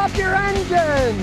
up your engine!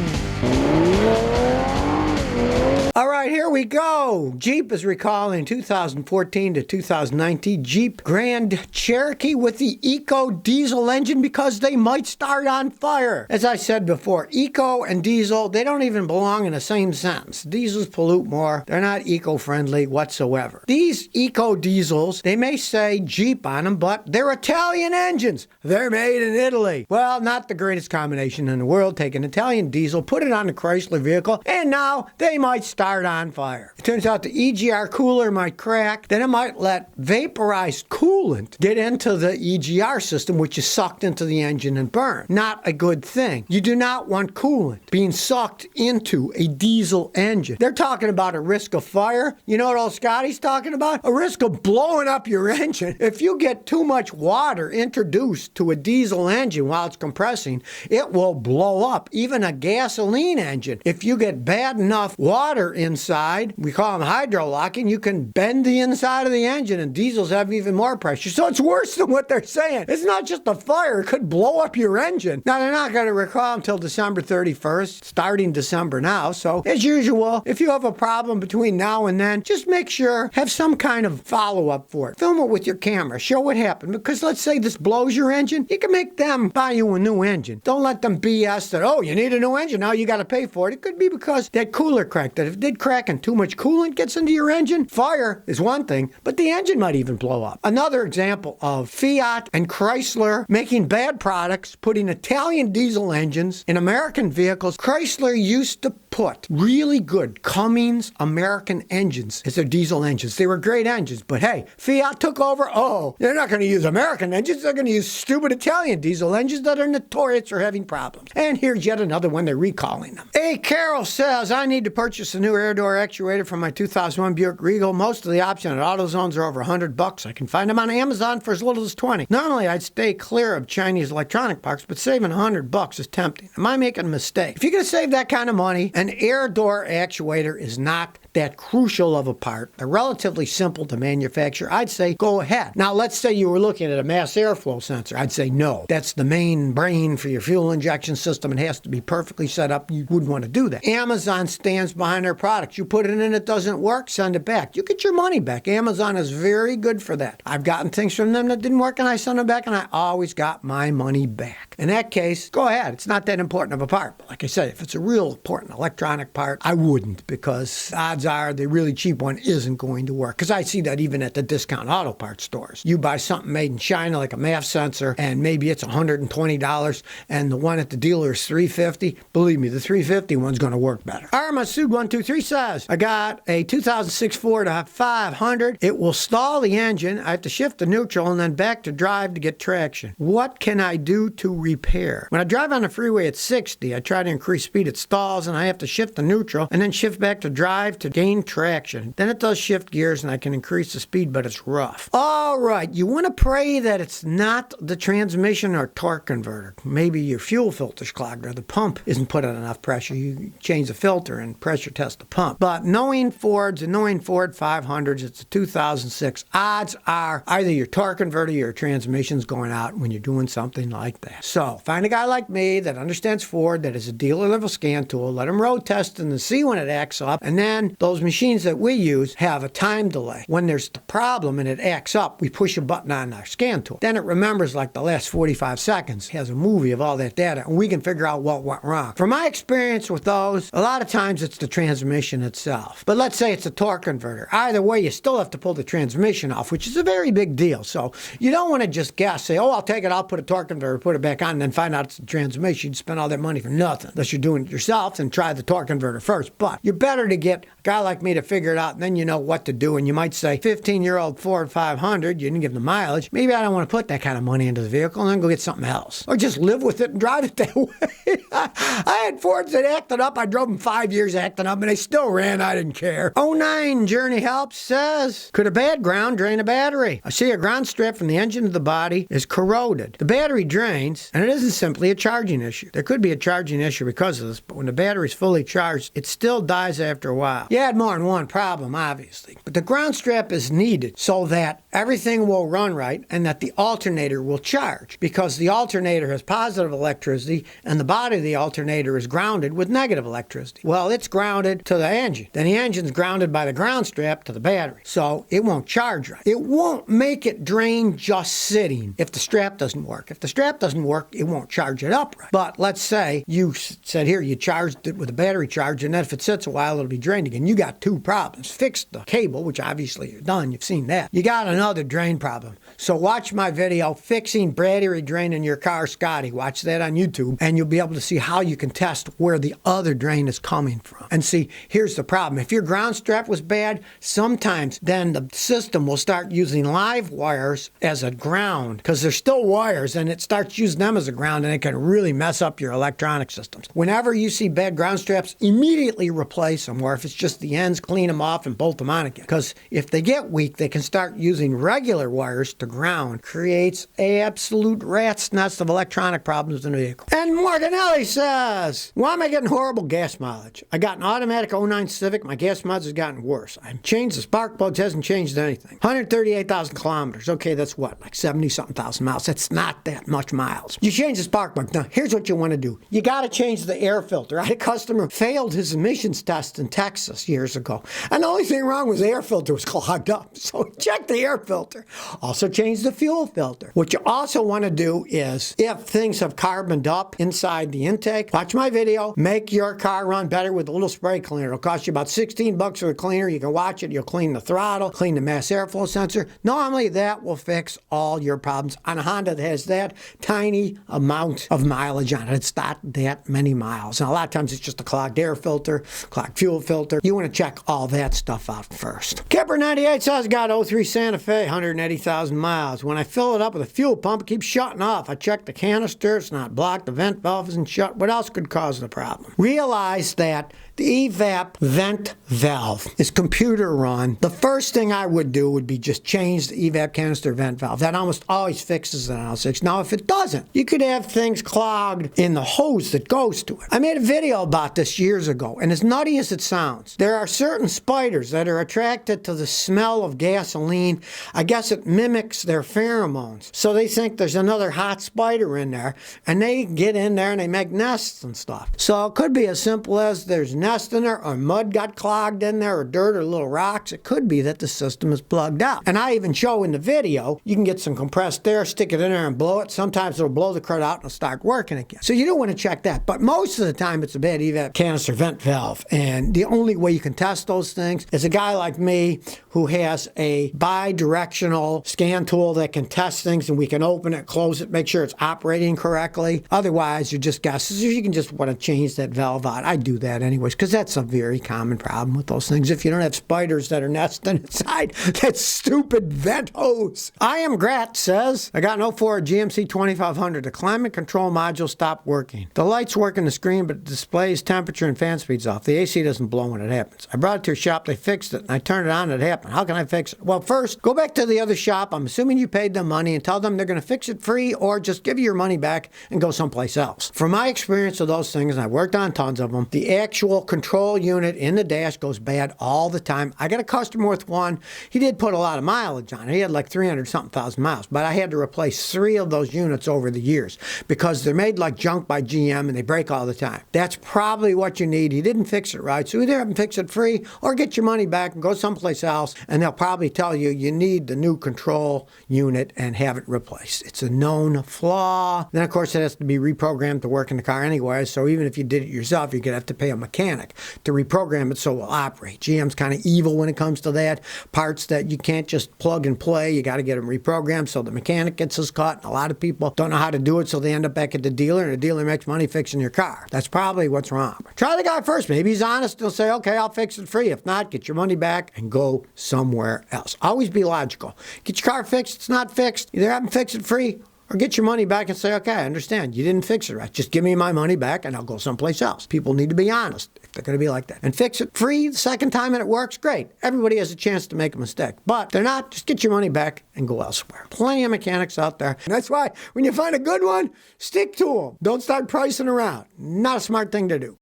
All right, here we go. Jeep is recalling 2014 to 2019 Jeep Grand Cherokee with the Eco diesel engine because they might start on fire. As I said before, Eco and diesel, they don't even belong in the same sentence. Diesels pollute more. They're not eco-friendly whatsoever. These Eco diesels, they may say Jeep on them, but they're Italian engines. They're made in Italy. Well, not the greatest combination in the world. Take an Italian diesel, put it on a Chrysler vehicle, and now they might start on fire. It turns out the EGR cooler might crack, then it might let vaporized coolant get into the EGR system, which is sucked into the engine and burn. Not a good thing. You do not want coolant being sucked into a diesel engine. They're talking about a risk of fire. You know what old Scotty's talking about? A risk of blowing up your engine. If you get too much water introduced to a diesel engine while it's compressing, it will blow up. Even a gasoline engine. If you get bad enough water inside, we call them hydrolocking, you can bend the inside of the engine, and diesels have even more pressure. So it's worse than what they're saying. It's not just a fire, it could blow up your engine. Now, they're not going to recall until December 31st, starting December now. So, as usual, if you have a problem between now and then, just make sure, have some kind of follow-up for it. Film it with your camera. Show what happened. Because let's say this blows your engine, you can make them buy you a new engine. Don't let them BS that, oh, you need a new engine, now you got to pay for it. It could be because that cooler cracked. That if it did crack and too much coolant gets into your engine, fire is one thing, but the engine might even blow up. Another example of Fiat and Chrysler making bad products, putting Italian diesel engines in American vehicles. Chrysler used to put really good Cummins American engines as their diesel engines. They were great engines, but hey, Fiat took over. Oh, they're not going to use American engines. They're going to use stupid Italian diesel engines that are notorious for having problems. And here's yet another one. They're recalling them. Hey, Carol says, I need to purchase a new air door actuator for my 2001 Buick Regal. Most of the options at AutoZones are over $100. I can find them on Amazon for as little as $20. Normally, I'd stay clear of Chinese electronic parts, but saving $100 is tempting. Am I making a mistake? If you're going to save that kind of money, an air door actuator is not that crucial of a part. They're relatively simple to manufacture. I'd say go ahead. Now, let's say you were looking at a mass airflow sensor. I'd say no. That's the main brain for your fuel injection system. It has to be perfectly set up. You wouldn't want to do that. Amazon stands behind their products. You put it in, it doesn't work, send it back. You get your money back. Amazon is very good for that. I've gotten things from them that didn't work, and I sent them back, and I always got my money back. In that case, go ahead. It's not that important of a part. But like I said, if it's a real important electronic part, I wouldn't, because odds are the really cheap one isn't going to work. Because I see that even at the discount auto parts stores. You buy something made in China, like a MAF sensor, and maybe it's $120, and the one at the dealer is $350. Believe me, the $350 one's going to work better. Arma Sud 123 says, I got a 2006 Ford 500. It will stall the engine. I have to shift to neutral and then back to drive to get traction. What can I do to repair? When I drive on the freeway at 60, I try to increase speed. It stalls, and I have to shift to neutral and then shift back to drive to gain traction. Then it does shift gears, and I can increase the speed, but it's rough. All right, you want to pray that it's not the transmission or torque converter. Maybe your fuel filter's clogged or the pump isn't put on enough pressure. You change the filter and pressure test the pump. But knowing Fords and knowing Ford 500s, it's a 2006, odds are either your torque converter or your transmission's going out when you're doing something like that. So find a guy like me that understands Ford, that is a dealer level scan tool, let him road test and see when it acts up, and then those machines that we use have a time delay. When there's the problem and it acts up, we push a button on our scan tool. Then it remembers like the last 45 seconds, has a movie of all that data, and we can figure out what went wrong. From my experience with those, a lot of times it's the transmission itself. But let's say it's a torque converter. Either way, you still have to pull the transmission off, which is a very big deal. So you don't want to just guess, say, oh, I'll take it, I'll put a torque converter, put it back on, and then find out it's the transmission. You'd spend all that money for nothing. Unless you're doing it yourself, and try the torque converter first. But you're better to get a guy like me to figure it out, and then you know what to do. And you might say, 15-year-old Ford 500, you didn't give the mileage. Maybe I don't want to put that kind of money into the vehicle, and then go get something else. Or just live with it and drive it that way. I had Fords that acted up. I drove them 5 years acting up, and they still ran. I didn't care. 09 Journey Help says, could a bad ground drain a battery? I see a ground strap from the engine to the body is corroded. The battery drains, and it isn't simply a charging issue. There could be a charging issue because of this, but when the battery's fully charged, it still dies after a while. Yeah, had more than one problem, obviously. But the ground strap is needed so that everything will run right and that the alternator will charge, because the alternator has positive electricity and the body of the alternator is grounded with negative electricity. Well, it's grounded to the engine. Then the engine's grounded by the ground strap to the battery. So it won't charge right. It won't make it drain just sitting if the strap doesn't work. If the strap doesn't work, it won't charge it up right. But let's say you said here you charged it with a battery charge, and then if it sits a while, it'll be drained again. You got two problems. Fix the cable, which obviously you're done. You've seen that. You got another drain problem. So watch my video, Fixing Battery Drain in Your Car, Scotty. Watch that on YouTube, and you'll be able to see how you can test where the other drain is coming from. And see, here's the problem. If your ground strap was bad, sometimes then the system will start using live wires as a ground, because they're still wires, and it starts using them as a ground, and it can really mess up your electronic systems. Whenever you see bad ground straps, immediately replace them, or if it's just the ends, clean them off and bolt them on again. Because if they get weak, they can start using regular wires to ground. Creates an absolute rat's nest of electronic problems in the vehicle. And Morganelli says, why am I getting horrible gas mileage? I got an automatic 09 Civic. My gas mileage has gotten worse. I've changed the spark plugs, hasn't changed anything. 138,000 kilometers. Okay, that's what, like 70-something thousand miles. That's not that much miles. You change the spark plug. Now, here's what you want to do. You got to change the air filter. I had a customer failed his emissions test in Texas years ago. And the only thing wrong was the air filter was clogged up. So check the air filter. Also change the fuel filter. What you also want to do is, if things have carboned up inside the intake, watch my video, make your car run better with a little spray cleaner. It'll cost you about $16 for the cleaner. You can watch it. You'll clean the throttle, clean the mass airflow sensor. Normally that will fix all your problems on a Honda that has that tiny amount of mileage on it. It's not that many miles. And a lot of times it's just a clogged air filter, clogged fuel filter. You want to check all that stuff out first. Kipper98 says, got 03 Santa Fe, 180,000 miles. When I fill it up with a fuel pump, it keeps shutting off. I check the canister, it's not blocked, the vent valve isn't shut. What else could cause the problem? Realize that the evap vent valve is computer run. The first thing I would do would be just change the evap canister vent valve. That almost always fixes it on 06. Now, if it doesn't, you could have things clogged in the hose that goes to it. I made a video about this years ago, and as nutty as it sounds, there are certain spiders that are attracted to the smell of gasoline. I guess it mimics their pheromones. So they think there's another hot spider in there, and they get in there and they make nests and stuff. So it could be as simple as there's nest in there, or mud got clogged in there, or dirt or little rocks. It could be that the system is plugged out. And I even show in the video, you can get some compressed air, stick it in there and blow it. Sometimes it'll blow the crud out and it'll start working again. So you don't want to check that. But most of the time it's a bad evap canister vent valve. And the only way you can test those things is a guy like me who has a bi-directional scan tool that can test things, and we can open it, close it, make sure it's operating correctly. Otherwise, you're just guessing. You can just want to change that valve out. I do that anyways, because that's a very common problem with those things. If you don't have spiders that are nesting inside that stupid vent hose. I Am Grat says, I got an 04 GMC 2500. The climate control module stopped working. The lights work on the screen, but it displays temperature and fan speeds off. The AC doesn't blow when it happens. I brought it to a shop, they fixed it, and I turned it on and it happened. How can I fix it? Well, first, go back to the other shop. I'm assuming you paid them money, and tell them they're going to fix it free, or just give you your money back and go someplace else. From my experience with those things, and I've worked on tons of them, the actual control unit in the dash goes bad all the time. I got a customer with one. He did put a lot of mileage on it. He had like 300-something thousand miles, but I had to replace 3 of those units over the years because they're made like junk by GM and they break all the time. That's probably what you need. He didn't fix it right, so either have him fix it free or get your money back and go someplace else, and they'll probably tell you you need the new control unit and have it replaced. It's a known flaw. Then, of course, it has to be reprogrammed to work in the car anyway, so even if you did it yourself, you're going to have to pay a mechanic to reprogram it so it will operate. GM's kind of evil when it comes to that. Parts that you can't just plug and play, you got to get them reprogrammed so the mechanic gets his cut, and a lot of people don't know how to do it, so they end up back at the dealer, and the dealer makes money fixing your car. That's probably what's wrong. Try the guy first. Maybe he's honest. He'll say, okay, I'll fix it free. If not, get your money back and go somewhere else. Always be logical. Get your car fixed. It's not fixed. Either have him fix it free or get your money back and say, okay, I understand. You didn't fix it right. Just give me my money back and I'll go someplace else. People need to be honest if they're going to be like that. And fix it free the second time and it works, great. Everybody has a chance to make a mistake. But they're not. Just get your money back and go elsewhere. Plenty of mechanics out there. And that's why when you find a good one, stick to them. Don't start pricing around. Not a smart thing to do.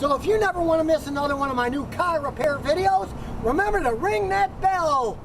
So if you never want to miss another one of my new car repair videos, remember to ring that bell.